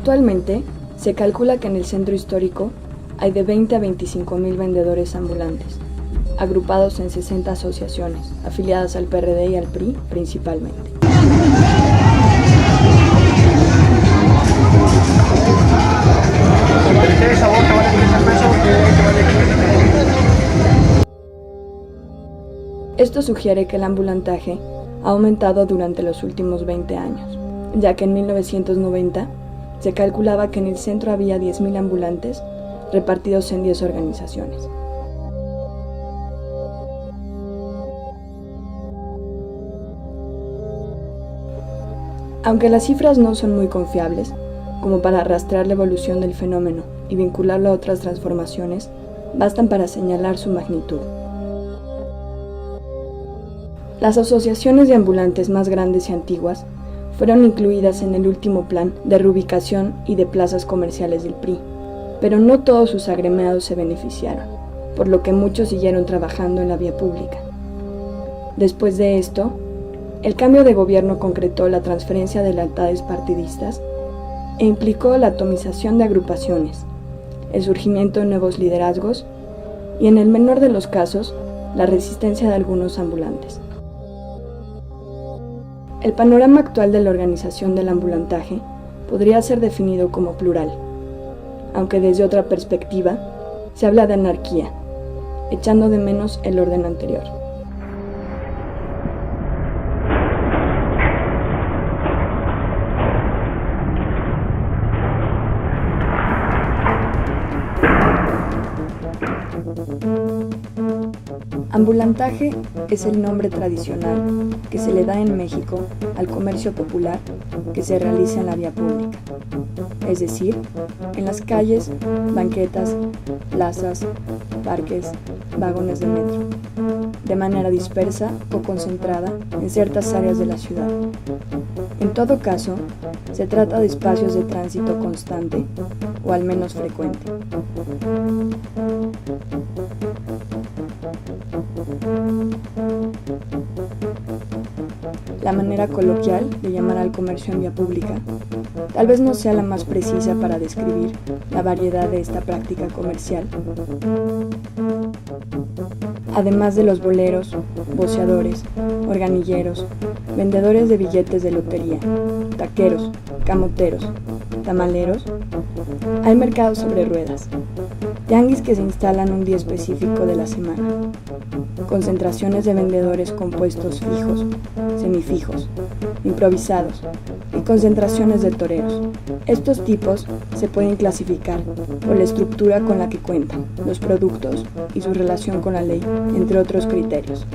Actualmente, se calcula que en el centro histórico hay de 20 a 25,000 vendedores ambulantes, agrupados en 60 asociaciones, afiliadas al PRD y al PRI principalmente. Esto sugiere que el ambulantaje ha aumentado durante los últimos 20 años, ya que en 1990 se calculaba que en el centro había 10,000 ambulantes repartidos en 10 organizaciones. Aunque las cifras no son muy confiables, como para rastrear la evolución del fenómeno y vincularlo a otras transformaciones, bastan para señalar su magnitud. Las asociaciones de ambulantes más grandes y antiguas fueron incluidas en el último plan de reubicación y de plazas comerciales del PRI, pero no todos sus agremiados se beneficiaron, por lo que muchos siguieron trabajando en la vía pública. Después de esto, el cambio de gobierno concretó la transferencia de lealtades partidistas e implicó la atomización de agrupaciones, el surgimiento de nuevos liderazgos y, en el menor de los casos, la resistencia de algunos ambulantes. El panorama actual de la organización del ambulantaje podría ser definido como plural, aunque desde otra perspectiva se habla de anarquía, echando de menos el orden anterior. Ambulantaje es el nombre tradicional que se le da en México al comercio popular que se realiza en la vía pública, es decir, en las calles, banquetas, plazas, parques, vagones de metro, de manera dispersa o concentrada en ciertas áreas de la ciudad. En todo caso, se trata de espacios de tránsito constante o al menos frecuente. La manera coloquial de llamar al comercio en vía pública tal vez no sea la más precisa para describir la variedad de esta práctica comercial. Además de los boleros, voceadores, organilleros, vendedores de billetes de lotería, taqueros, camoteros, tamaleros, hay mercados sobre ruedas, tianguis que se instalan un día específico de la semana, concentraciones de vendedores con puestos fijos, semifijos, improvisados y concentraciones de toreros. Estos tipos se pueden clasificar por la estructura con la que cuentan, los productos y su relación con la ley, entre otros criterios.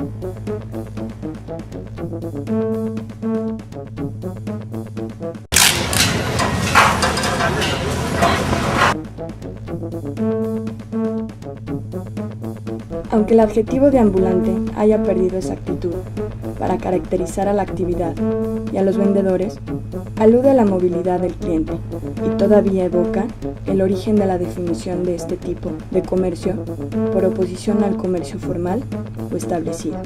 Aunque el adjetivo de ambulante haya perdido exactitud para caracterizar a la actividad y a los vendedores, alude a la movilidad del cliente y todavía evoca el origen de la definición de este tipo de comercio por oposición al comercio formal o establecido.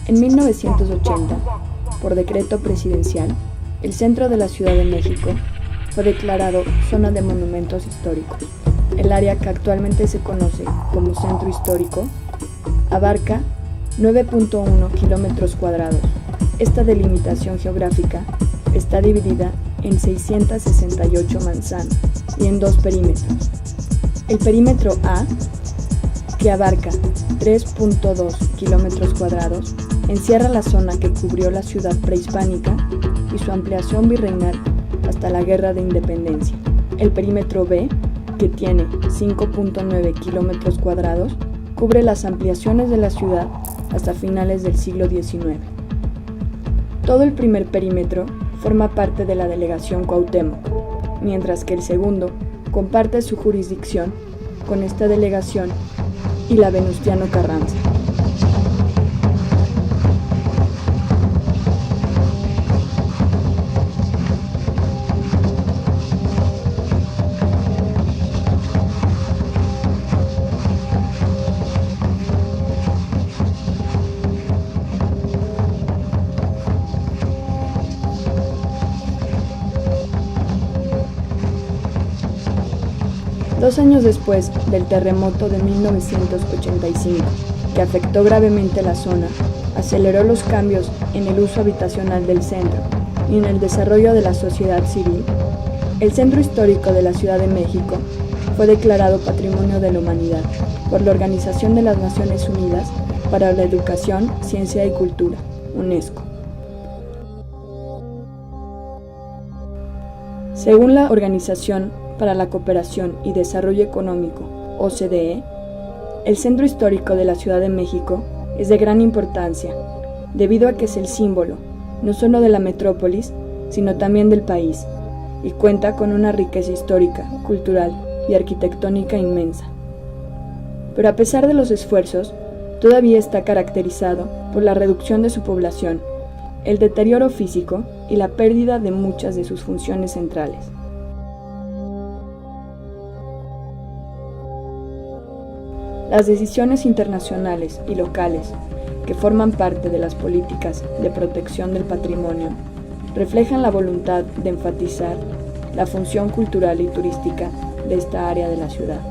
En 1980, por decreto presidencial, el centro de la Ciudad de México fue declarado zona de monumentos históricos. El área que actualmente se conoce como Centro Histórico abarca 9.1 kilómetros cuadrados. Esta delimitación geográfica está dividida en 668 manzanas y en dos perímetros. El perímetro A, que abarca 3.2 kilómetros cuadrados, encierra la zona que cubrió la ciudad prehispánica y su ampliación virreinal hasta la Guerra de Independencia. El perímetro B, que tiene 5.9 kilómetros cuadrados, cubre las ampliaciones de la ciudad hasta finales del siglo XIX. Todo el primer perímetro forma parte de la delegación Cuauhtémoc, mientras que el segundo comparte su jurisdicción con esta delegación y la Venustiano Carranza. 2 años después del terremoto de 1985, que afectó gravemente la zona, aceleró los cambios en el uso habitacional del centro y en el desarrollo de la sociedad civil, el Centro Histórico de la Ciudad de México fue declarado Patrimonio de la Humanidad por la Organización de las Naciones Unidas para la Educación, Ciencia y Cultura, UNESCO. Según la Organización para la Cooperación y Desarrollo Económico, OCDE, el Centro Histórico de la Ciudad de México es de gran importancia, debido a que es el símbolo, no solo de la metrópolis, sino también del país, y cuenta con una riqueza histórica, cultural y arquitectónica inmensa. Pero a pesar de los esfuerzos, todavía está caracterizado por la reducción de su población, el deterioro físico y la pérdida de muchas de sus funciones centrales. Las decisiones internacionales y locales que forman parte de las políticas de protección del patrimonio reflejan la voluntad de enfatizar la función cultural y turística de esta área de la ciudad.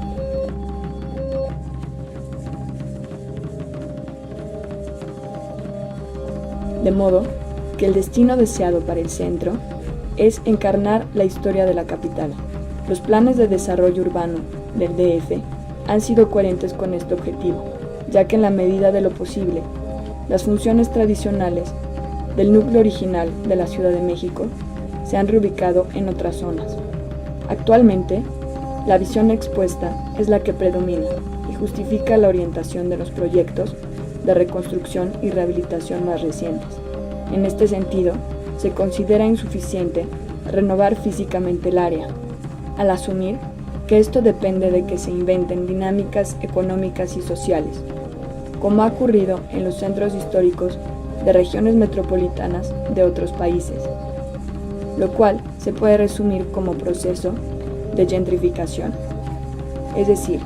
De modo que el destino deseado para el centro es encarnar la historia de la capital. Los planes de desarrollo urbano del DF han sido coherentes con este objetivo, ya que en la medida de lo posible, las funciones tradicionales del núcleo original de la Ciudad de México se han reubicado en otras zonas. Actualmente, la visión expuesta es la que predomina y justifica la orientación de los proyectos de reconstrucción y rehabilitación más recientes. En este sentido, se considera insuficiente renovar físicamente el área, al asumir que esto depende de que se inventen dinámicas económicas y sociales, como ha ocurrido en los centros históricos de regiones metropolitanas de otros países, lo cual se puede resumir como proceso de gentrificación, es decir,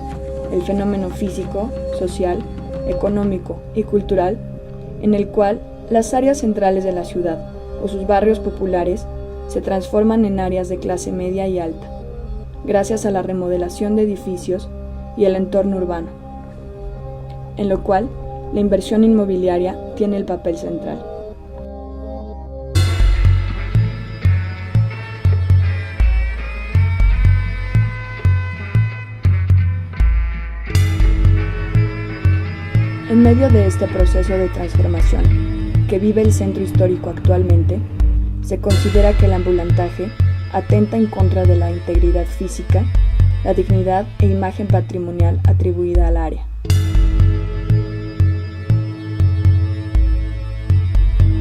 el fenómeno físico, social, económico y cultural en el cual las áreas centrales de la ciudad o sus barrios populares se transforman en áreas de clase media y alta, gracias a la remodelación de edificios y el entorno urbano, en lo cual la inversión inmobiliaria tiene el papel central. En medio de este proceso de transformación que vive el centro histórico actualmente, se considera que el ambulantaje atenta en contra de la integridad física, la dignidad e imagen patrimonial atribuida al área.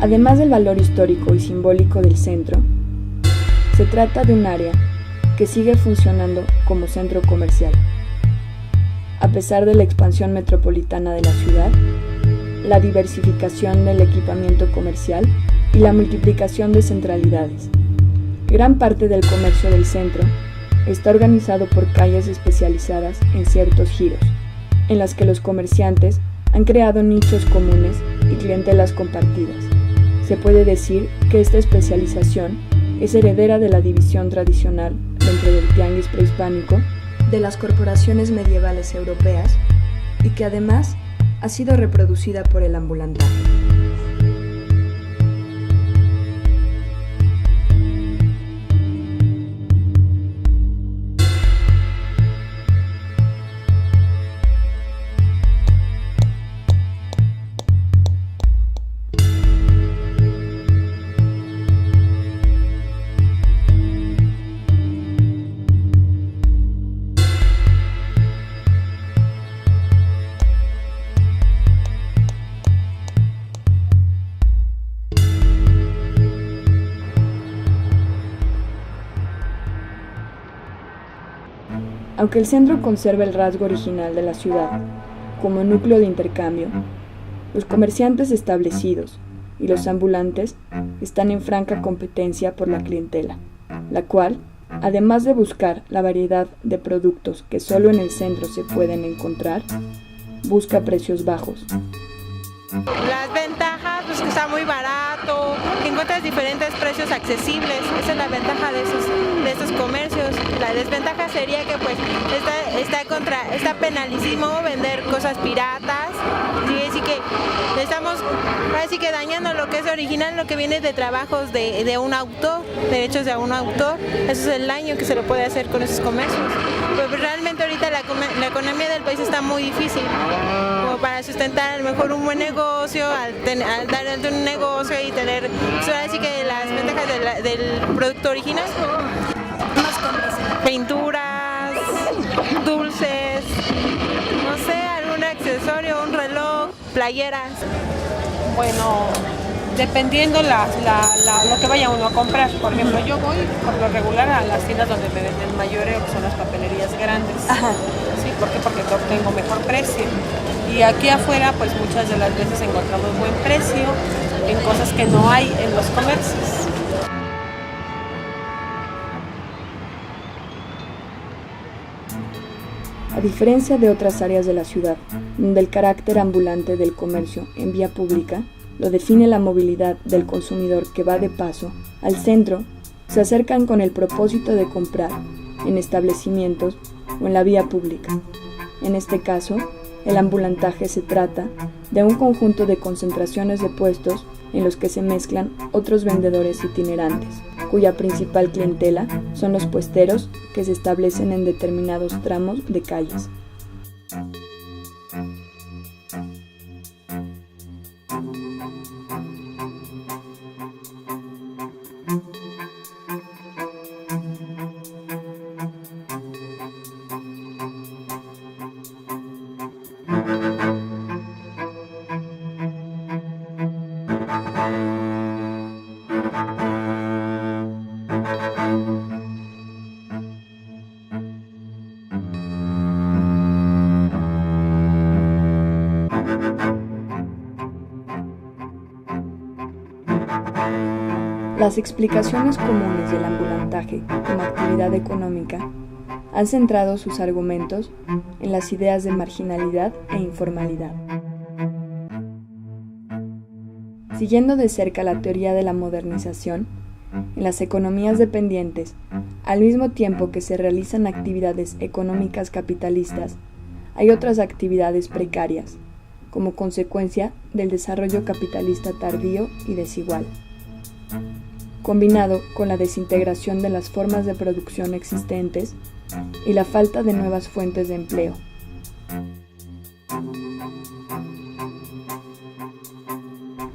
Además del valor histórico y simbólico del centro, se trata de un área que sigue funcionando como centro comercial. A pesar de la expansión metropolitana de la ciudad, la diversificación del equipamiento comercial y la multiplicación de centralidades, gran parte del comercio del centro está organizado por calles especializadas en ciertos giros, en las que los comerciantes han creado nichos comunes y clientelas compartidas. Se puede decir que esta especialización es heredera de la división tradicional dentro del tianguis prehispánico de las corporaciones medievales europeas y que además ha sido reproducida por el ambulantaje. Aunque el centro conserva el rasgo original de la ciudad como núcleo de intercambio, los comerciantes establecidos y los ambulantes están en franca competencia por la clientela, la cual, además de buscar la variedad de productos que solo en el centro se pueden encontrar, busca precios bajos. Las ventajas, pues que está muy barato, que encuentras diferentes precios accesibles. Esa es la ventaja de estos comercios. La desventaja sería que pues está penalísimo vender cosas piratas. Así que estamos así que dañando lo que es original, lo que viene de trabajos de un autor, derechos de un autor. Eso es el daño que se le puede hacer con esos comercios. Pues realmente ahorita la economía del país está muy difícil, como para sustentar a lo mejor un buen negocio, al dar un negocio y tener, así que las ventajas del producto original. Pinturas, dulces, no sé, algún accesorio, un reloj, playeras. Bueno, dependiendo lo que vaya uno a comprar. Por ejemplo, yo voy por lo regular a las tiendas donde me venden mayoreo, que son las papelerías grandes. Ajá. ¿Sí? ¿Por qué? Porque obtengo mejor precio. Y aquí afuera, pues muchas de las veces encontramos buen precio en cosas que no hay en los comercios. A diferencia de otras áreas de la ciudad, donde el carácter ambulante del comercio en vía pública lo define la movilidad del consumidor que va de paso al centro, se acercan con el propósito de comprar en establecimientos o en la vía pública. En este caso, el ambulantaje se trata de un conjunto de concentraciones de puestos en los que se mezclan otros vendedores itinerantes, cuya principal clientela son los puesteros que se establecen en determinados tramos de calles. Las explicaciones comunes del ambulantaje como actividad económica han centrado sus argumentos en las ideas de marginalidad e informalidad. Siguiendo de cerca la teoría de la modernización, en las economías dependientes, al mismo tiempo que se realizan actividades económicas capitalistas, hay otras actividades precarias, como consecuencia del desarrollo capitalista tardío y desigual, combinado con la desintegración de las formas de producción existentes y la falta de nuevas fuentes de empleo.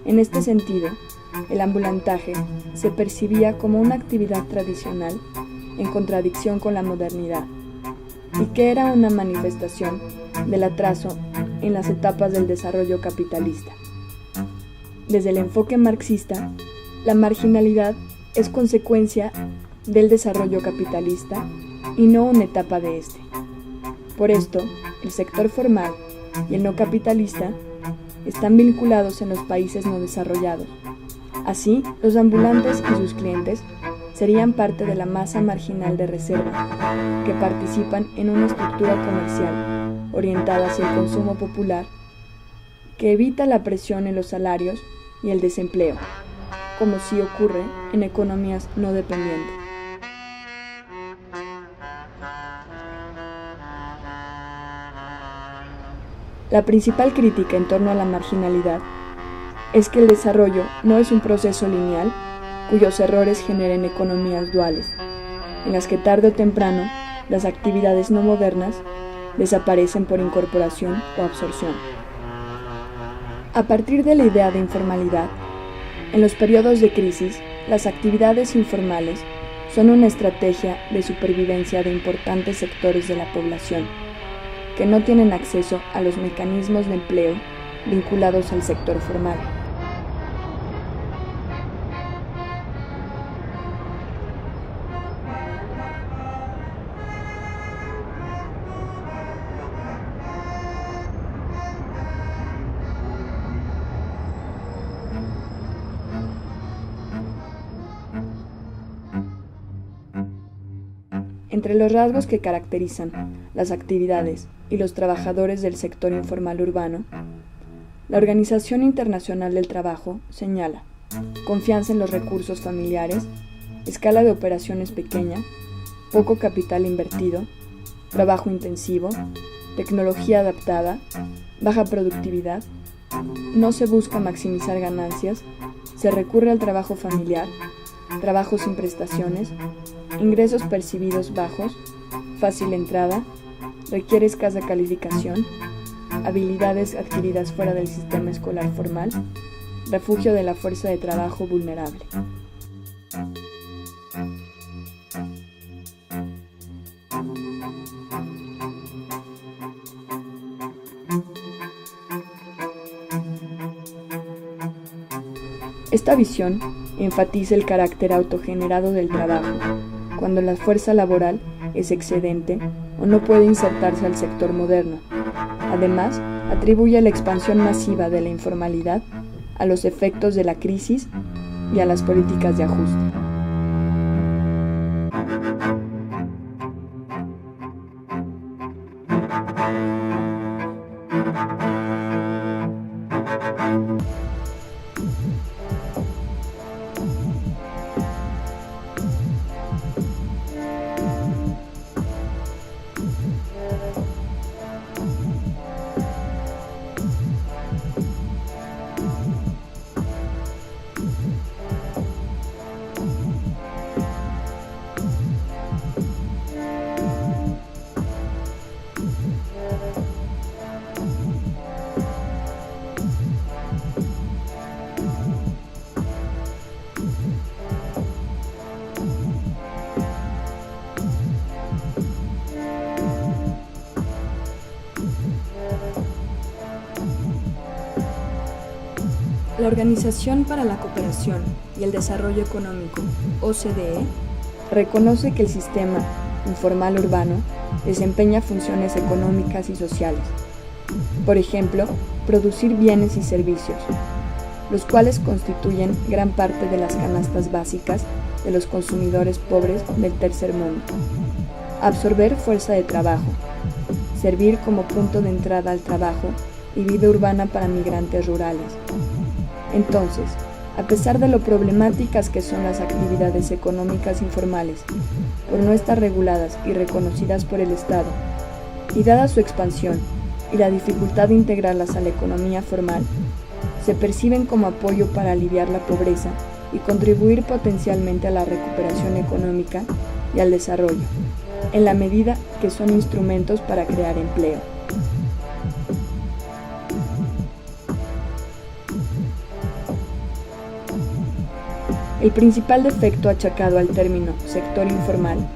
En este sentido, el ambulantaje se percibía como una actividad tradicional en contradicción con la modernidad y que era una manifestación del atraso en las etapas del desarrollo capitalista. Desde el enfoque marxista, la marginalidad es consecuencia del desarrollo capitalista y no una etapa de este. Por esto, el sector formal y el no capitalista están vinculados en los países no desarrollados. Así, los ambulantes y sus clientes serían parte de la masa marginal de reserva, que participan en una estructura comercial orientada hacia el consumo popular, que evita la presión en los salarios y el desempleo, como sí ocurre en economías no dependientes. La principal crítica en torno a la marginalidad es que el desarrollo no es un proceso lineal cuyos errores generen economías duales, en las que tarde o temprano las actividades no modernas desaparecen por incorporación o absorción. A partir de la idea de informalidad, en los periodos de crisis, las actividades informales son una estrategia de supervivencia de importantes sectores de la población, que no tienen acceso a los mecanismos de empleo vinculados al sector formal. Entre los rasgos que caracterizan las actividades y los trabajadores del sector informal urbano, la Organización Internacional del Trabajo señala: confianza en los recursos familiares, escala de operaciones pequeña, poco capital invertido, trabajo intensivo, tecnología adaptada, baja productividad, no se busca maximizar ganancias, se recurre al trabajo familiar, trabajo sin prestaciones, ingresos percibidos bajos, fácil entrada, requiere escasa calificación, habilidades adquiridas fuera del sistema escolar formal, refugio de la fuerza de trabajo vulnerable. Esta visión enfatiza el carácter autogenerado del trabajo, cuando la fuerza laboral es excedente o no puede insertarse al sector moderno. Además, atribuye la expansión masiva de la informalidad a los efectos de la crisis y a las políticas de ajuste. La Organización para la Cooperación y el Desarrollo Económico, OCDE, reconoce que el sistema informal urbano desempeña funciones económicas y sociales. Por ejemplo, producir bienes y servicios, los cuales constituyen gran parte de las canastas básicas de los consumidores pobres del tercer mundo. Absorber fuerza de trabajo, servir como punto de entrada al trabajo y vida urbana para migrantes rurales. Entonces, a pesar de lo problemáticas que son las actividades económicas informales, por no estar reguladas y reconocidas por el Estado, y dada su expansión y la dificultad de integrarlas a la economía formal, se perciben como apoyo para aliviar la pobreza y contribuir potencialmente a la recuperación económica y al desarrollo, en la medida que son instrumentos para crear empleo. El principal defecto achacado al término sector informal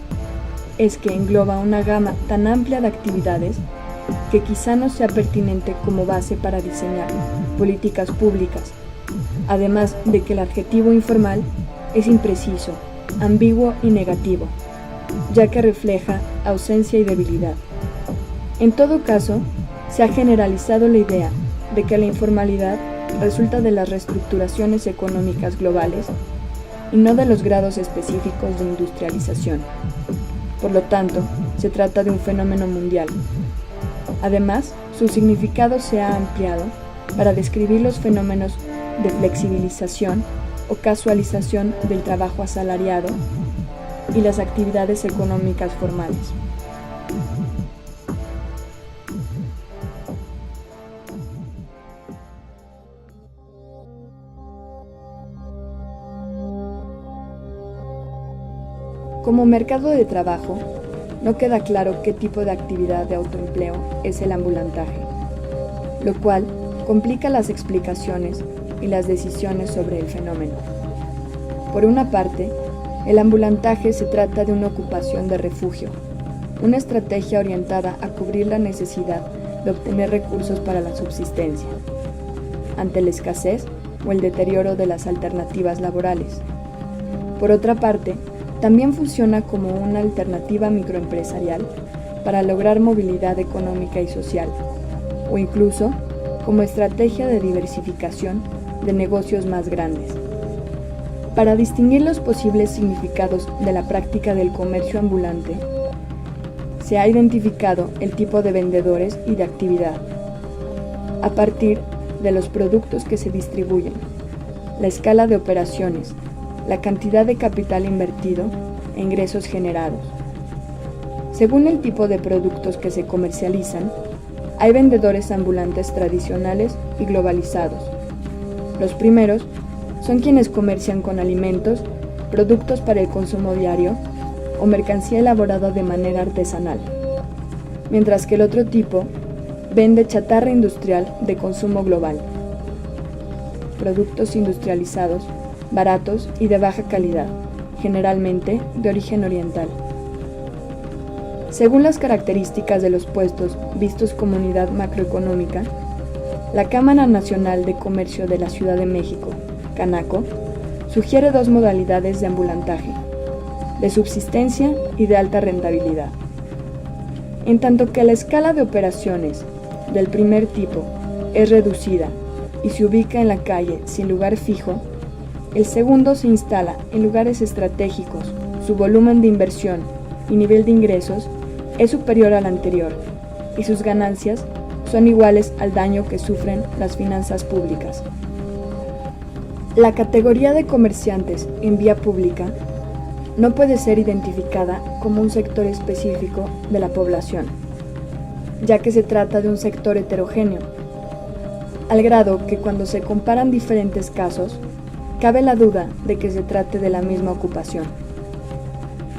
es que engloba una gama tan amplia de actividades que quizá no sea pertinente como base para diseñar políticas públicas, además de que el adjetivo informal es impreciso, ambiguo y negativo, ya que refleja ausencia y debilidad. En todo caso, se ha generalizado la idea de que la informalidad resulta de las reestructuraciones económicas globales y no de los grados específicos de industrialización. Por lo tanto, se trata de un fenómeno mundial. Además, su significado se ha ampliado para describir los fenómenos de flexibilización o casualización del trabajo asalariado y las actividades económicas formales. Como mercado de trabajo, no queda claro qué tipo de actividad de autoempleo es el ambulantaje, lo cual complica las explicaciones y las decisiones sobre el fenómeno. Por una parte, el ambulantaje se trata de una ocupación de refugio, una estrategia orientada a cubrir la necesidad de obtener recursos para la subsistencia, ante la escasez o el deterioro de las alternativas laborales. Por otra parte, también funciona como una alternativa microempresarial para lograr movilidad económica y social, o incluso como estrategia de diversificación de negocios más grandes. Para distinguir los posibles significados de la práctica del comercio ambulante, se ha identificado el tipo de vendedores y de actividad, a partir de los productos que se distribuyen, la escala de operaciones, la cantidad de capital invertido e ingresos generados. Según el tipo de productos que se comercializan, hay vendedores ambulantes tradicionales y globalizados. Los primeros son quienes comercian con alimentos, productos para el consumo diario o mercancía elaborada de manera artesanal, mientras que el otro tipo vende chatarra industrial de consumo global, productos industrializados, baratos y de baja calidad, generalmente de origen oriental. Según las características de los puestos vistos como unidad macroeconómica, la Cámara Nacional de Comercio de la Ciudad de México, Canaco, sugiere dos modalidades de ambulantaje, de subsistencia y de alta rentabilidad. En tanto que la escala de operaciones del primer tipo es reducida y se ubica en la calle sin lugar fijo, el segundo se instala en lugares estratégicos, su volumen de inversión y nivel de ingresos es superior al anterior y sus ganancias son iguales al daño que sufren las finanzas públicas. La categoría de comerciantes en vía pública no puede ser identificada como un sector específico de la población, ya que se trata de un sector heterogéneo, al grado que cuando se comparan diferentes casos, cabe la duda de que se trate de la misma ocupación.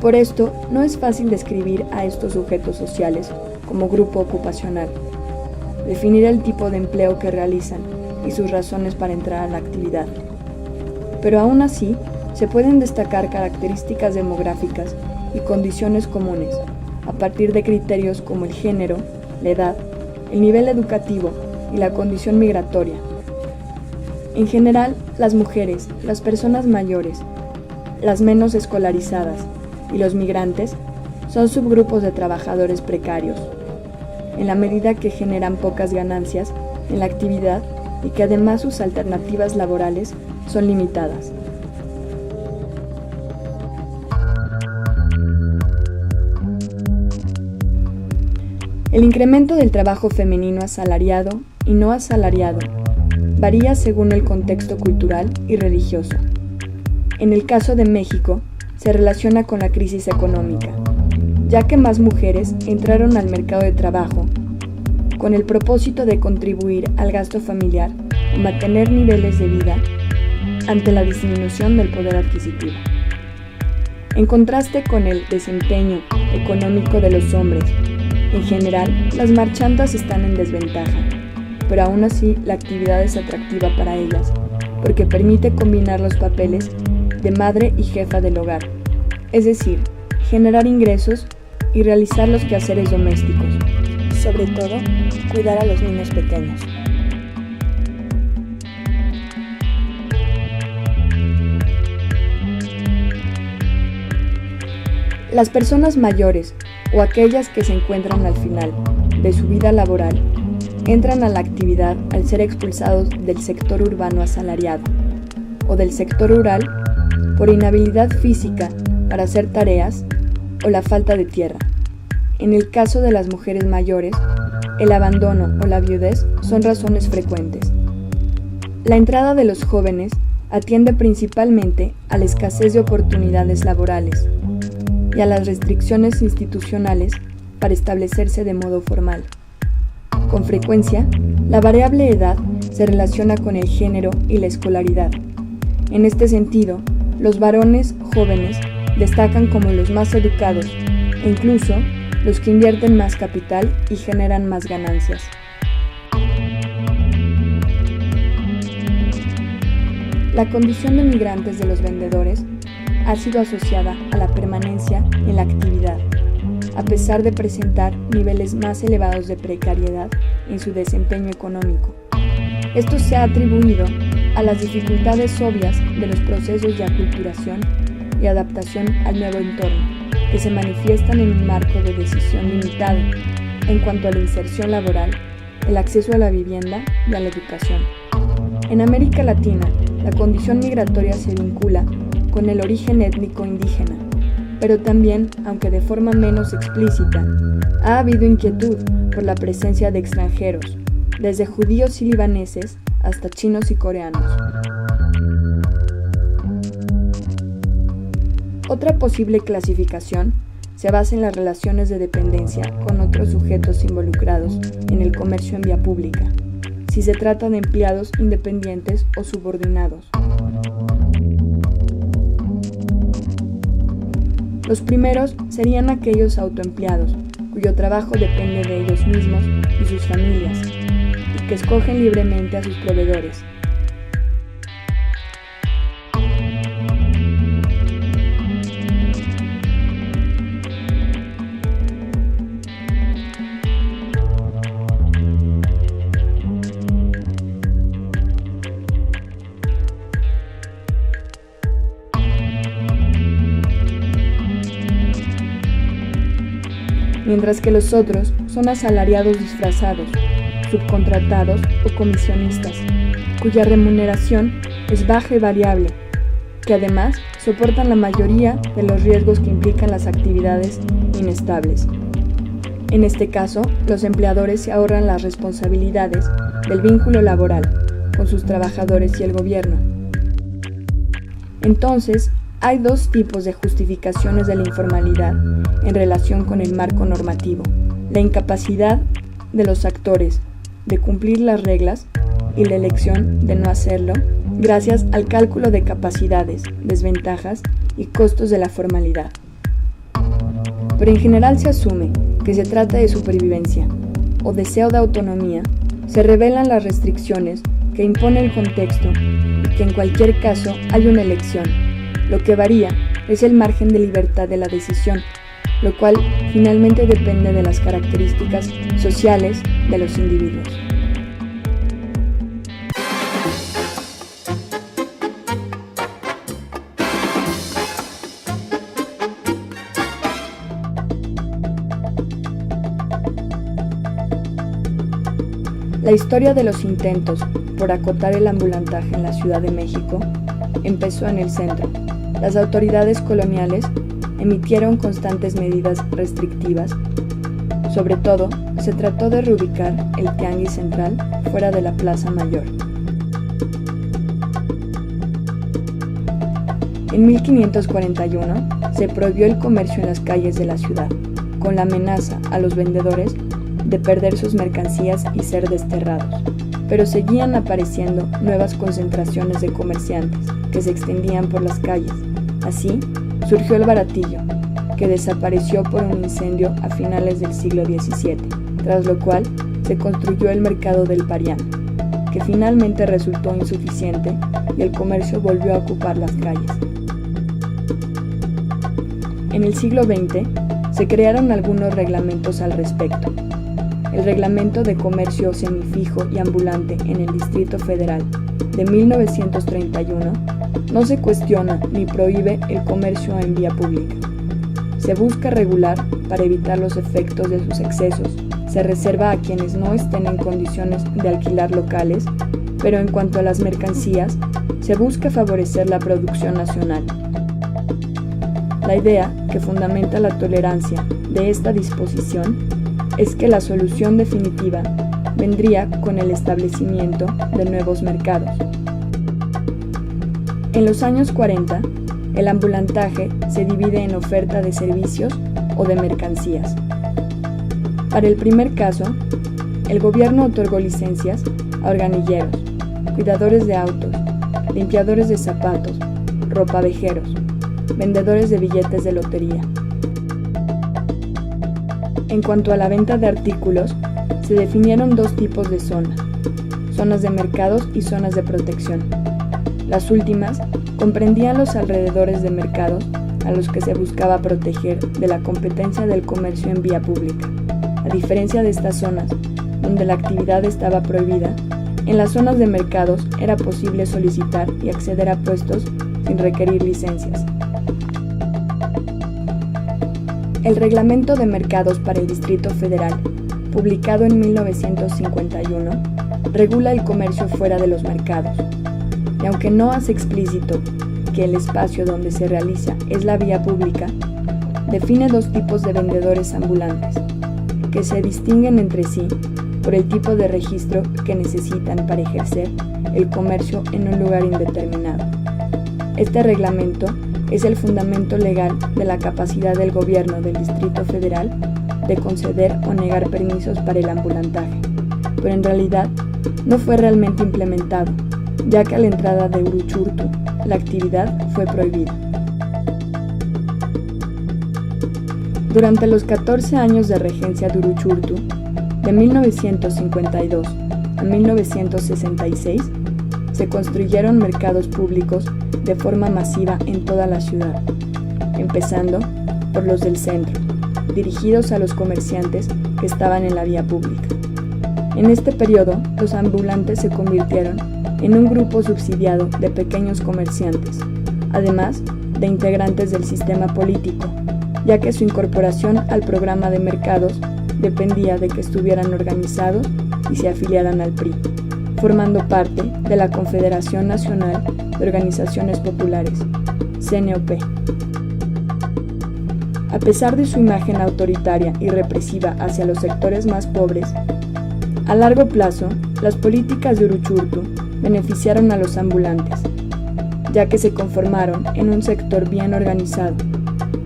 Por esto, no es fácil describir a estos sujetos sociales como grupo ocupacional, definir el tipo de empleo que realizan y sus razones para entrar a la actividad. Pero aún así, se pueden destacar características demográficas y condiciones comunes, a partir de criterios como el género, la edad, el nivel educativo y la condición migratoria. En general, las mujeres, las personas mayores, las menos escolarizadas y los migrantes son subgrupos de trabajadores precarios, en la medida que generan pocas ganancias en la actividad y que además sus alternativas laborales son limitadas. El incremento del trabajo femenino asalariado y no asalariado varía según el contexto cultural y religioso. En el caso de México, se relaciona con la crisis económica, ya que más mujeres entraron al mercado de trabajo con el propósito de contribuir al gasto familiar o mantener niveles de vida ante la disminución del poder adquisitivo. En contraste con el desempeño económico de los hombres, en general, las marchantas están en desventaja, pero aún así la actividad es atractiva para ellas, porque permite combinar los papeles de madre y jefa del hogar, es decir, generar ingresos y realizar los quehaceres domésticos, sobre todo, cuidar a los niños pequeños. Las personas mayores o aquellas que se encuentran al final de su vida laboral entran a la actividad al ser expulsados del sector urbano asalariado o del sector rural por inhabilidad física para hacer tareas o la falta de tierra. En el caso de las mujeres mayores, el abandono o la viudez son razones frecuentes. La entrada de los jóvenes atiende principalmente a la escasez de oportunidades laborales y a las restricciones institucionales para establecerse de modo formal. Con frecuencia, la variable edad se relaciona con el género y la escolaridad. En este sentido, los varones jóvenes destacan como los más educados e incluso los que invierten más capital y generan más ganancias. La condición de migrantes de los vendedores ha sido asociada a la permanencia en la actividad, a pesar de presentar niveles más elevados de precariedad en su desempeño económico. Esto se ha atribuido a las dificultades obvias de los procesos de aculturación y adaptación al nuevo entorno, que se manifiestan en un marco de decisión limitado en cuanto a la inserción laboral, el acceso a la vivienda y a la educación. En América Latina, la condición migratoria se vincula con el origen étnico indígena, pero también, aunque de forma menos explícita, ha habido inquietud por la presencia de extranjeros, desde judíos y libaneses hasta chinos y coreanos. Otra posible clasificación se basa en las relaciones de dependencia con otros sujetos involucrados en el comercio en vía pública, si se trata de empleados independientes o subordinados. Los primeros serían aquellos autoempleados, cuyo trabajo depende de ellos mismos y sus familias, y que escogen libremente a sus proveedores. Mientras que los otros son asalariados disfrazados, subcontratados o comisionistas, cuya remuneración es baja y variable, que además soportan la mayoría de los riesgos que implican las actividades inestables. En este caso, los empleadores se ahorran las responsabilidades del vínculo laboral con sus trabajadores y el gobierno. Entonces, hay dos tipos de justificaciones de la informalidad en relación con el marco normativo: la incapacidad de los actores de cumplir las reglas y la elección de no hacerlo gracias al cálculo de capacidades, desventajas y costos de la formalidad. Pero en general se asume que se trata de supervivencia o deseo de autonomía, se revelan las restricciones que impone el contexto y que en cualquier caso hay una elección. Lo que varía es el margen de libertad de la decisión, lo cual finalmente depende de las características sociales de los individuos. La historia de los intentos por acotar el ambulantaje en la Ciudad de México empezó en el centro. Las autoridades coloniales emitieron constantes medidas restrictivas. Sobre todo, se trató de reubicar el tianguis central fuera de la Plaza Mayor. En 1541 se prohibió el comercio en las calles de la ciudad, con la amenaza a los vendedores de perder sus mercancías y ser desterrados. Pero seguían apareciendo nuevas concentraciones de comerciantes que se extendían por las calles. Así, surgió el Baratillo, que desapareció por un incendio a finales del siglo XVII, tras lo cual se construyó el mercado del Parián, que finalmente resultó insuficiente y el comercio volvió a ocupar las calles. En el siglo XX se crearon algunos reglamentos al respecto. El Reglamento de Comercio Semifijo y Ambulante en el Distrito Federal de 1931 no se cuestiona ni prohíbe el comercio en vía pública. Se busca regular para evitar los efectos de sus excesos. Se reserva a quienes no estén en condiciones de alquilar locales, pero en cuanto a las mercancías, se busca favorecer la producción nacional. La idea que fundamenta la tolerancia de esta disposición es que la solución definitiva vendría con el establecimiento de nuevos mercados. En los años 40, el ambulantaje se divide en oferta de servicios o de mercancías. Para el primer caso, el gobierno otorgó licencias a organilleros, cuidadores de autos, limpiadores de zapatos, ropavejeros, vendedores de billetes de lotería. En cuanto a la venta de artículos, se definieron dos tipos de zonas de mercados y zonas de protección. Las últimas comprendían los alrededores de mercados a los que se buscaba proteger de la competencia del comercio en vía pública. A diferencia de estas zonas, donde la actividad estaba prohibida, en las zonas de mercados era posible solicitar y acceder a puestos sin requerir licencias. El Reglamento de Mercados para el Distrito Federal, publicado en 1951, regula el comercio fuera de los mercados, y aunque no hace explícito que el espacio donde se realiza es la vía pública, define dos tipos de vendedores ambulantes, que se distinguen entre sí por el tipo de registro que necesitan para ejercer el comercio en un lugar indeterminado. Este reglamento es el fundamento legal de la capacidad del gobierno del Distrito Federal de conceder o negar permisos para el ambulantaje, pero en realidad no fue realmente implementado, ya que a la entrada de Uruchurtu la actividad fue prohibida. Durante los 14 años de regencia de Uruchurtu, de 1952 a 1966, se construyeron mercados públicos de forma masiva en toda la ciudad, empezando por los del centro, dirigidos a los comerciantes que estaban en la vía pública. En este periodo, los ambulantes se convirtieron en un grupo subsidiado de pequeños comerciantes, además de integrantes del sistema político, ya que su incorporación al programa de mercados dependía de que estuvieran organizados y se afiliaran al PRI, formando parte de la Confederación Nacional de Organizaciones Populares, CNOP. A pesar de su imagen autoritaria y represiva hacia los sectores más pobres, a largo plazo, las políticas de Uruchurtu beneficiaron a los ambulantes, ya que se conformaron en un sector bien organizado,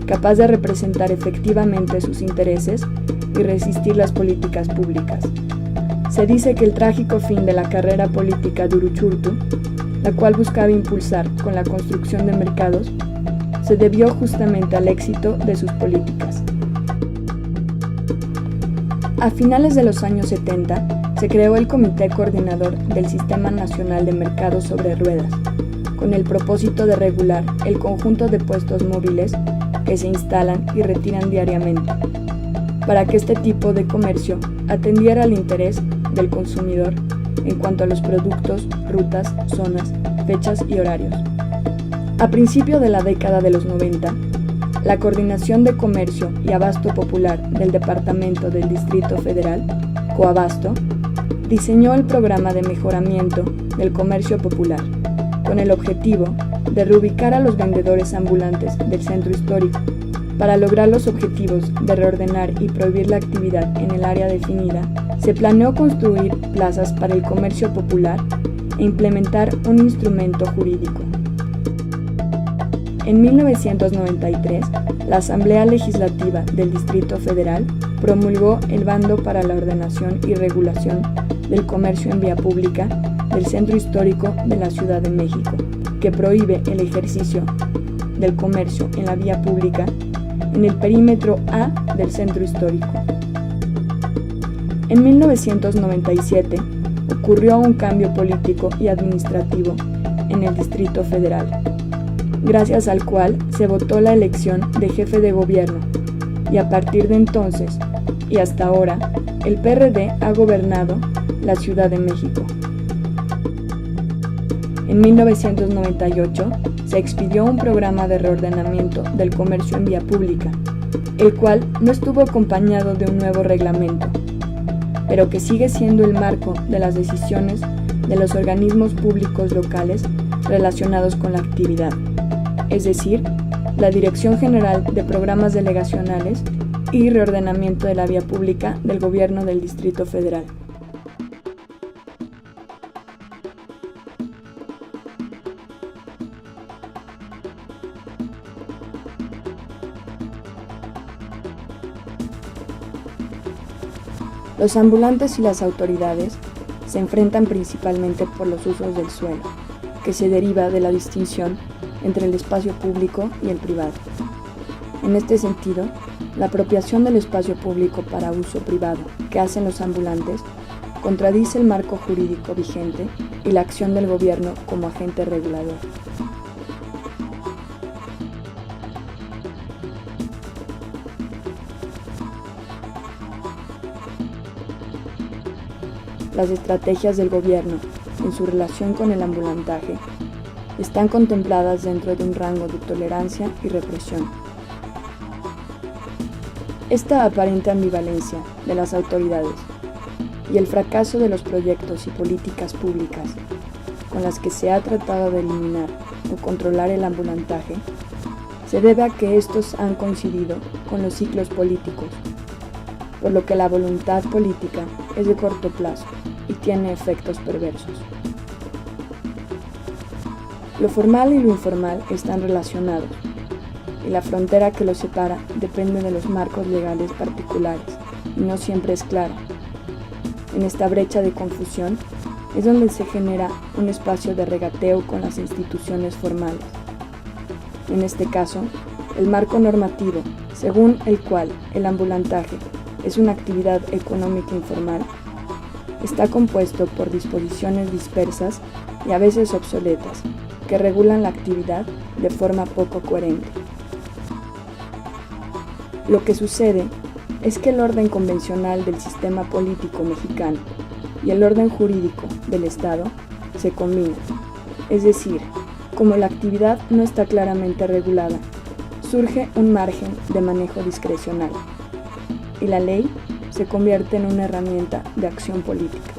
capaz de representar efectivamente sus intereses y resistir las políticas públicas. Se dice que el trágico fin de la carrera política de Uruchurtu, la cual buscaba impulsar con la construcción de mercados, se debió justamente al éxito de sus políticas. A finales de los años 70, se creó el Comité Coordinador del Sistema Nacional de Mercados sobre Ruedas, con el propósito de regular el conjunto de puestos móviles que se instalan y retiran diariamente, para que este tipo de comercio atendiera al interés del consumidor en cuanto a los productos, rutas, zonas, fechas y horarios. A principio de la década de los 90, la Coordinación de Comercio y Abasto Popular del Departamento del Distrito Federal, Coabasto, diseñó el programa de mejoramiento del comercio popular, con el objetivo de reubicar a los vendedores ambulantes del centro histórico. Para lograr los objetivos de reordenar y prohibir la actividad en el área definida, se planeó construir plazas para el comercio popular e implementar un instrumento jurídico. En 1993, la Asamblea Legislativa del Distrito Federal promulgó el Bando para la Ordenación y Regulación del Comercio en Vía Pública del Centro Histórico de la Ciudad de México, que prohíbe el ejercicio del comercio en la vía pública en el perímetro A del Centro Histórico. En 1997 ocurrió un cambio político y administrativo en el Distrito Federal, gracias al cual se votó la elección de jefe de gobierno, y a partir de entonces y hasta ahora, el PRD ha gobernado la Ciudad de México. En 1998 se expidió un programa de reordenamiento del comercio en vía pública, el cual no estuvo acompañado de un nuevo reglamento, pero que sigue siendo el marco de las decisiones de los organismos públicos locales relacionados con la actividad, es decir, la Dirección General de Programas Delegacionales y Reordenamiento de la Vía Pública del Gobierno del Distrito Federal. Los ambulantes y las autoridades se enfrentan principalmente por los usos del suelo, que se deriva de la distinción entre el espacio público y el privado. En este sentido, la apropiación del espacio público para uso privado que hacen los ambulantes contradice el marco jurídico vigente y la acción del gobierno como agente regulador. Las estrategias del gobierno en su relación con el ambulantaje están contempladas dentro de un rango de tolerancia y represión. Esta aparente ambivalencia de las autoridades y el fracaso de los proyectos y políticas públicas con las que se ha tratado de eliminar o controlar el ambulantaje se debe a que estos han coincidido con los ciclos políticos, por lo que la voluntad política es de corto plazo y tiene efectos perversos. Lo formal y lo informal están relacionados, y la frontera que los separa depende de los marcos legales particulares y no siempre es clara. En esta brecha de confusión es donde se genera un espacio de regateo con las instituciones formales. En este caso, el marco normativo, según el cual el ambulantaje es una actividad económica informal, está compuesto por disposiciones dispersas y a veces obsoletas, que regulan la actividad de forma poco coherente. Lo que sucede es que el orden convencional del sistema político mexicano y el orden jurídico del Estado se combinan, es decir, como la actividad no está claramente regulada, surge un margen de manejo discrecional y la ley se convierte en una herramienta de acción política.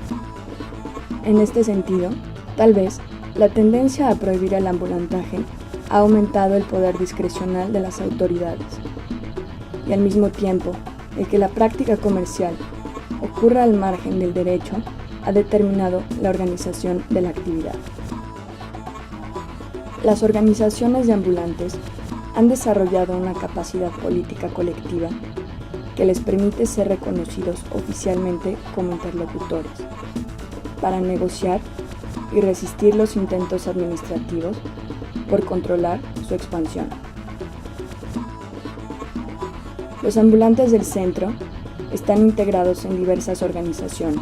En este sentido, tal vez, la tendencia a prohibir el ambulantaje ha aumentado el poder discrecional de las autoridades y al mismo tiempo el que la práctica comercial ocurra al margen del derecho ha determinado la organización de la actividad. Las organizaciones de ambulantes han desarrollado una capacidad política colectiva que les permite ser reconocidos oficialmente como interlocutores, para negociar y resistir los intentos administrativos por controlar su expansión. Los ambulantes del centro están integrados en diversas organizaciones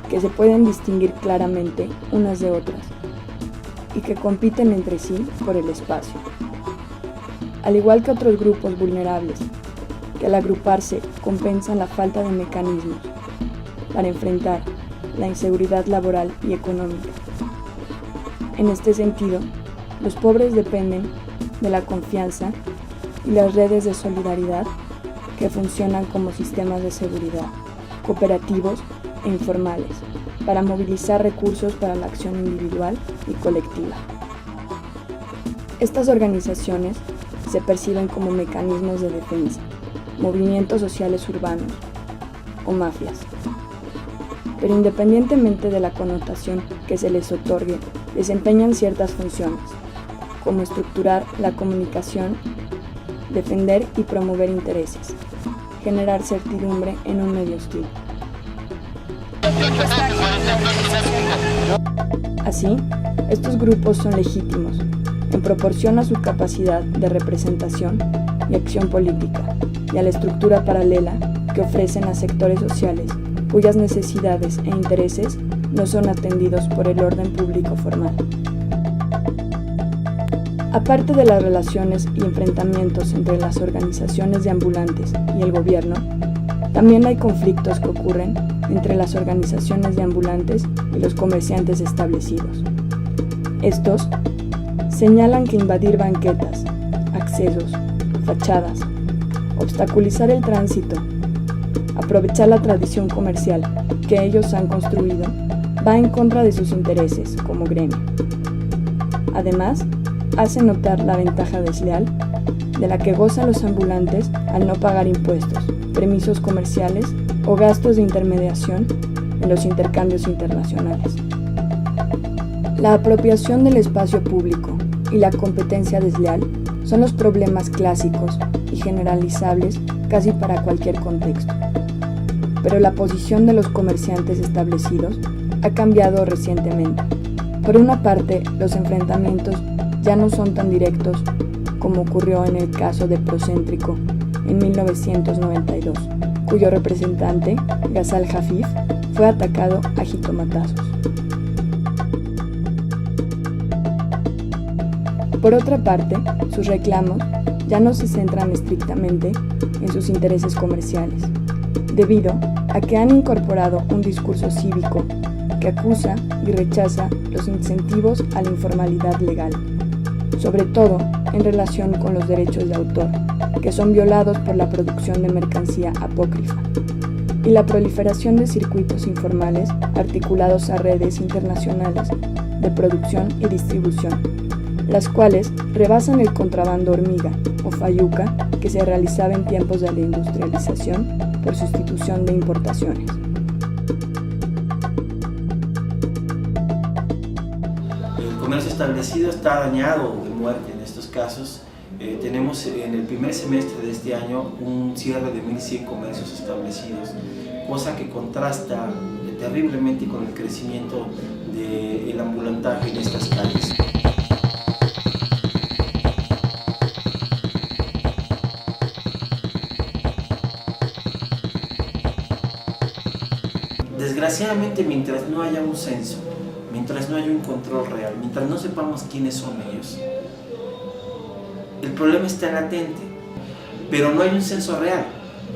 que se pueden distinguir claramente unas de otras y que compiten entre sí por el espacio. Al igual que otros grupos vulnerables, que al agruparse compensan la falta de mecanismos para enfrentar la inseguridad laboral y económica. En este sentido, los pobres dependen de la confianza y las redes de solidaridad que funcionan como sistemas de seguridad, cooperativos e informales, para movilizar recursos para la acción individual y colectiva. Estas organizaciones se perciben como mecanismos de defensa, movimientos sociales urbanos o mafias. Pero independientemente de la connotación que se les otorgue, desempeñan ciertas funciones, como estructurar la comunicación, defender y promover intereses, generar certidumbre en un medio hostil. Así, estos grupos son legítimos en proporción a su capacidad de representación y acción política y a la estructura paralela que ofrecen a sectores sociales cuyas necesidades e intereses no son atendidos por el orden público formal. Aparte de las relaciones y enfrentamientos entre las organizaciones de ambulantes y el gobierno, también hay conflictos que ocurren entre las organizaciones de ambulantes y los comerciantes establecidos. Estos señalan que invadir banquetas, accesos, fachadas, obstaculizar el tránsito, aprovechar la tradición comercial que ellos han construido, va en contra de sus intereses como gremio. Además, hace notar la ventaja desleal de la que gozan los ambulantes al no pagar impuestos, permisos comerciales o gastos de intermediación en los intercambios internacionales. La apropiación del espacio público y la competencia desleal son los problemas clásicos y generalizables casi para cualquier contexto. Pero la posición de los comerciantes establecidos ha cambiado recientemente. Por una parte, los enfrentamientos ya no son tan directos como ocurrió en el caso de Procéntrico en 1992, cuyo representante, Ghazal Hafif, fue atacado a jitomatazos. Por otra parte, sus reclamos ya no se centran estrictamente en sus intereses comerciales, debido a que han incorporado un discurso cívico que acusa y rechaza los incentivos a la informalidad legal, sobre todo en relación con los derechos de autor, que son violados por la producción de mercancía apócrifa, y la proliferación de circuitos informales articulados a redes internacionales de producción y distribución, las cuales rebasan el contrabando hormiga o fayuca que se realizaba en tiempos de la industrialización por sustitución de importaciones. El comercio establecido está dañado de muerte en estos casos tenemos en el primer semestre de este año un cierre de 1.100 comercios establecidos, cosa que contrasta terriblemente con el crecimiento del ambulantaje en estas calles. Desgraciadamente, mientras no haya un censo, mientras no haya un control real, mientras no sepamos quiénes son ellos, el problema está latente, pero no hay un censo real.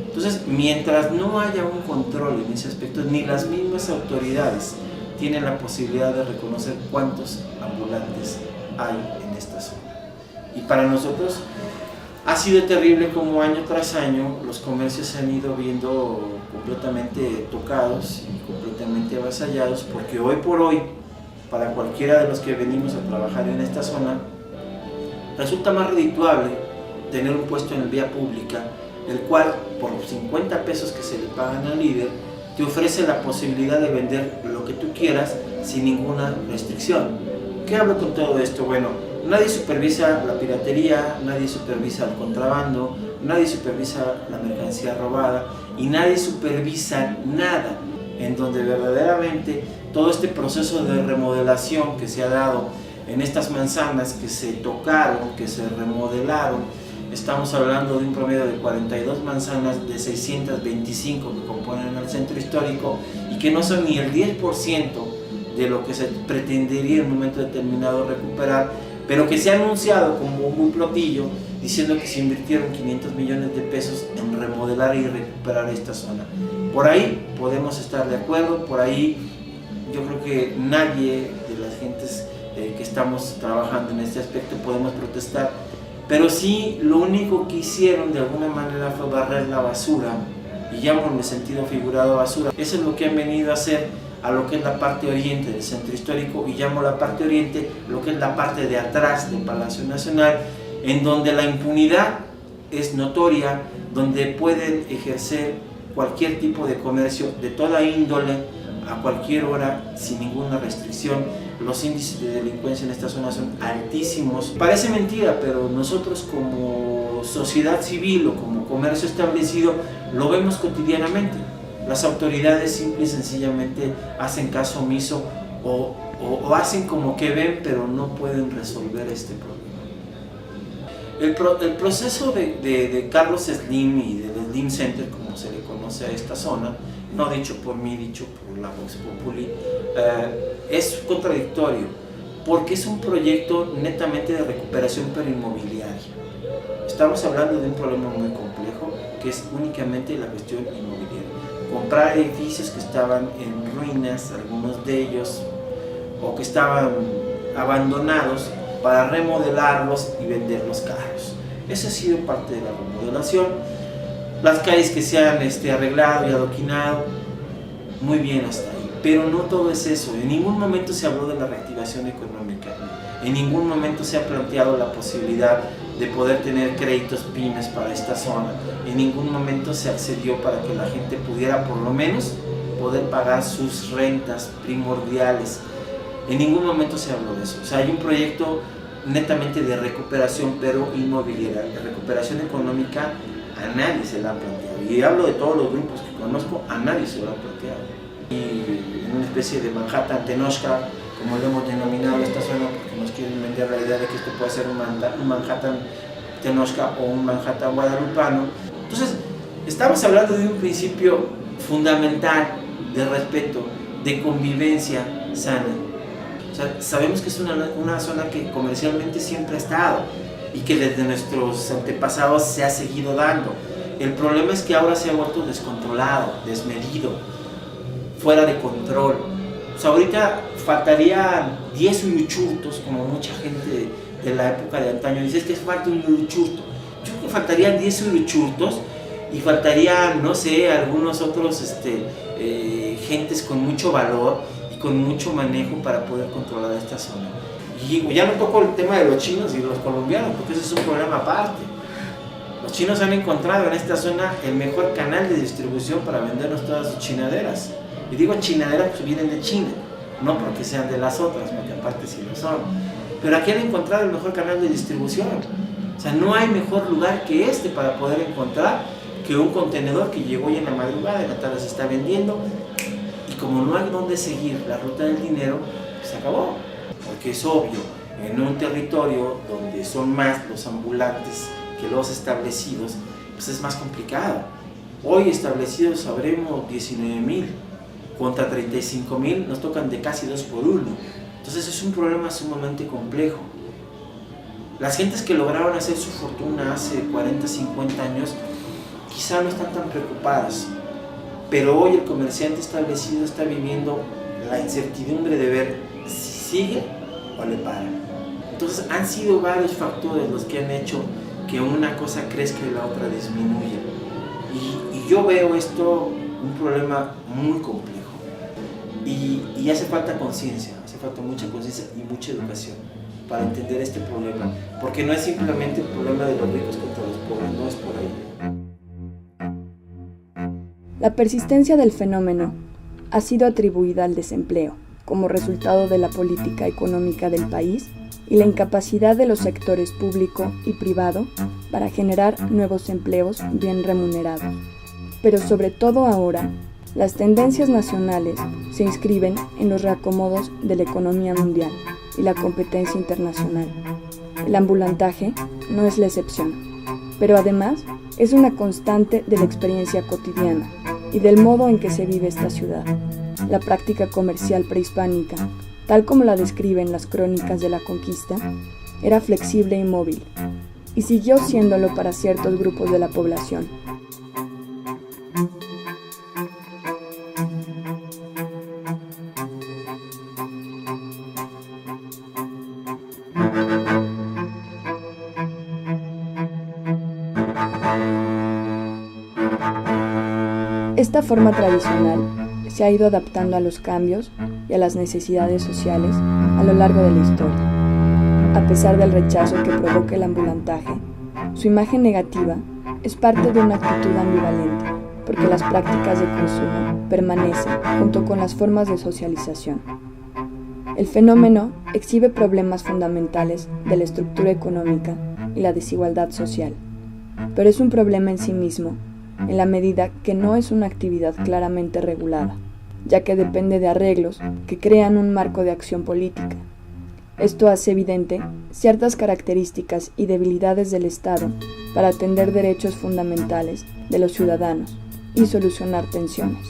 Entonces, mientras no haya un control en ese aspecto, ni las mismas autoridades tienen la posibilidad de reconocer cuántos ambulantes hay en esta zona. Y para nosotros ha sido terrible como año tras año los comercios se han ido viendo completamente tocados y completamente avasallados, porque hoy por hoy, para cualquiera de los que venimos a trabajar en esta zona, resulta más redituable tener un puesto en la vía pública, el cual por 50 pesos que se le pagan al líder, te ofrece la posibilidad de vender lo que tú quieras sin ninguna restricción. ¿Qué hablo con todo esto? Bueno, nadie supervisa la piratería, nadie supervisa el contrabando, nadie supervisa la mercancía robada y nadie supervisa nada, en donde verdaderamente todo este proceso de remodelación que se ha dado en estas manzanas que se tocaron, que se remodelaron, estamos hablando de un promedio de 42 manzanas de 625 que componen el centro histórico y que no son ni el 10% de lo que se pretendería en un momento determinado recuperar, pero que se ha anunciado como un platillo diciendo que se invirtieron 500 millones de pesos en remodelar y recuperar esta zona. Por ahí podemos estar de acuerdo, por ahí yo creo que nadie de las gentes que estamos trabajando en este aspecto podemos protestar, pero sí lo único que hicieron de alguna manera fue barrer la basura, y llamo en sentido figurado basura. Eso es lo que han venido a hacer a lo que es la parte oriente del centro histórico, y llamo la parte oriente lo que es la parte de atrás del Palacio Nacional, en donde la impunidad es notoria, donde pueden ejercer cualquier tipo de comercio de toda índole a cualquier hora sin ninguna restricción. Los índices de delincuencia en esta zona son altísimos. Parece mentira, pero nosotros como sociedad civil o como comercio establecido lo vemos cotidianamente. Las autoridades simple y sencillamente hacen caso omiso o hacen como que ven, pero no pueden resolver este problema. El proceso de Carlos Slim y del Slim Center, como se le conoce a esta zona, no dicho por mí, dicho por la Vox Populi, es contradictorio, porque es un proyecto netamente de recuperación pero inmobiliaria. Estamos hablando de un problema muy complejo, que es únicamente la cuestión inmobiliaria. Comprar edificios que estaban en ruinas, algunos de ellos, o que estaban abandonados, para remodelarlos y venderlos caros. Esa ha sido parte de la remodelación. Las calles que se han arreglado y adoquinado, muy bien hasta ahí. Pero no todo es eso. En ningún momento se habló de la reactivación económica. En ningún momento se ha planteado la posibilidad de poder tener créditos pymes para esta zona. En ningún momento se accedió para que la gente pudiera por lo menos poder pagar sus rentas primordiales. En ningún momento se habló de eso. O sea, hay un proyecto netamente de recuperación, pero inmobiliaria. De recuperación económica a nadie se la han planteado. Y hablo de todos los grupos que conozco, a nadie se lo han planteado. Y en una especie de Manhattan Tenochca, como lo hemos denominado esta zona, porque nos quieren vender la idea de que esto puede ser un Manhattan Tenochca o un Manhattan guadalupano. Entonces, estamos hablando de un principio fundamental de respeto, de convivencia sana. O sea, sabemos que es una zona que comercialmente siempre ha estado y que desde nuestros antepasados se ha seguido dando. El problema es que ahora se ha vuelto descontrolado, desmedido, fuera de control. O sea, ahorita faltarían 10 uruchurtos, como mucha gente de la época de antaño dice, es que falta un uruchurto. Yo creo que faltarían 10 uruchurtos y faltarían, no sé, algunos otros gentes con mucho valor con mucho manejo para poder controlar esta zona. Y ya no toco el tema de los chinos y los colombianos, porque ese es un problema aparte. Los chinos han encontrado en esta zona el mejor canal de distribución para vendernos todas sus chinaderas. Y digo chinaderas porque vienen de China, no porque sean de las otras, porque aparte sí lo son. Pero aquí han encontrado el mejor canal de distribución. O sea, no hay mejor lugar que este para poder encontrar que un contenedor que llegó hoy en la madrugada, en la tarde se está vendiendo, y como no hay dónde seguir la ruta del dinero, pues se acabó. Porque es obvio, en un territorio donde son más los ambulantes que los establecidos, pues es más complicado. Hoy establecidos sabremos 19,000, contra 35,000 nos tocan de casi 2 por 1. Entonces es un problema sumamente complejo. Las gentes que lograron hacer su fortuna hace 40, 50 años, quizá no están tan preocupadas, pero hoy el comerciante establecido está viviendo la incertidumbre de ver si sigue o le para. Entonces han sido varios factores los que han hecho que una cosa crezca y la otra disminuya. Y yo veo esto un problema muy complejo. Y hace falta conciencia, hace falta mucha conciencia y mucha educación para entender este problema, porque no es simplemente el problema de los ricos contra los pobres, no es por ahí. La persistencia del fenómeno ha sido atribuida al desempleo como resultado de la política económica del país y la incapacidad de los sectores público y privado para generar nuevos empleos bien remunerados. Pero sobre todo ahora, las tendencias nacionales se inscriben en los reacomodos de la economía mundial y la competencia internacional. El ambulantaje no es la excepción, pero además es una constante de la experiencia cotidiana y del modo en que se vive esta ciudad. La práctica comercial prehispánica, tal como la describen las crónicas de la conquista, era flexible y móvil, y siguió siéndolo para ciertos grupos de la población. Esta forma tradicional se ha ido adaptando a los cambios y a las necesidades sociales a lo largo de la historia. A pesar del rechazo que provoca el ambulantaje, su imagen negativa es parte de una actitud ambivalente, porque las prácticas de consumo permanecen junto con las formas de socialización. El fenómeno exhibe problemas fundamentales de la estructura económica y la desigualdad social, pero es un problema en sí mismo, en la medida que no es una actividad claramente regulada, ya que depende de arreglos que crean un marco de acción política. Esto hace evidente ciertas características y debilidades del Estado para atender derechos fundamentales de los ciudadanos y solucionar tensiones.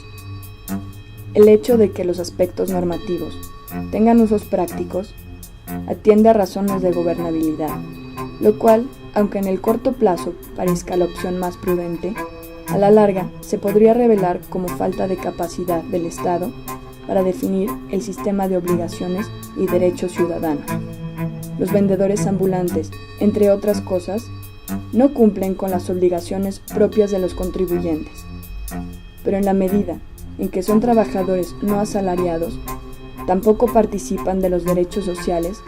El hecho de que los aspectos normativos tengan usos prácticos atiende a razones de gobernabilidad, lo cual, aunque en el corto plazo parezca la opción más prudente, a la larga se podría revelar como falta de capacidad del Estado para definir el sistema de obligaciones y derechos ciudadanos. Los vendedores ambulantes, entre otras cosas, no cumplen con las obligaciones propias de los contribuyentes, pero en la medida en que son trabajadores no asalariados, tampoco participan de los derechos sociales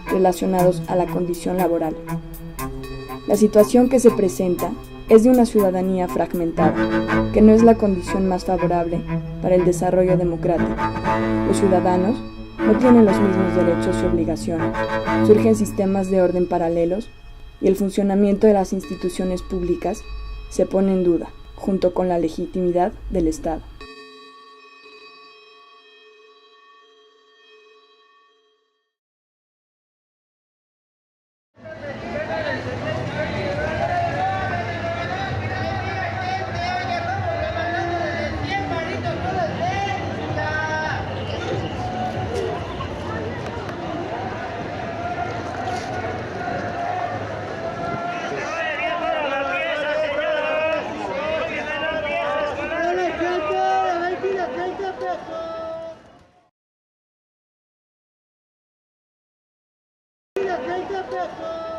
relacionados a la condición laboral. La situación que se presenta es de una ciudadanía fragmentada, que no es la condición más favorable para el desarrollo democrático. Los ciudadanos no tienen los mismos derechos y obligaciones, surgen sistemas de orden paralelos y el funcionamiento de las instituciones públicas se pone en duda, junto con la legitimidad del Estado. ¡30 pesos!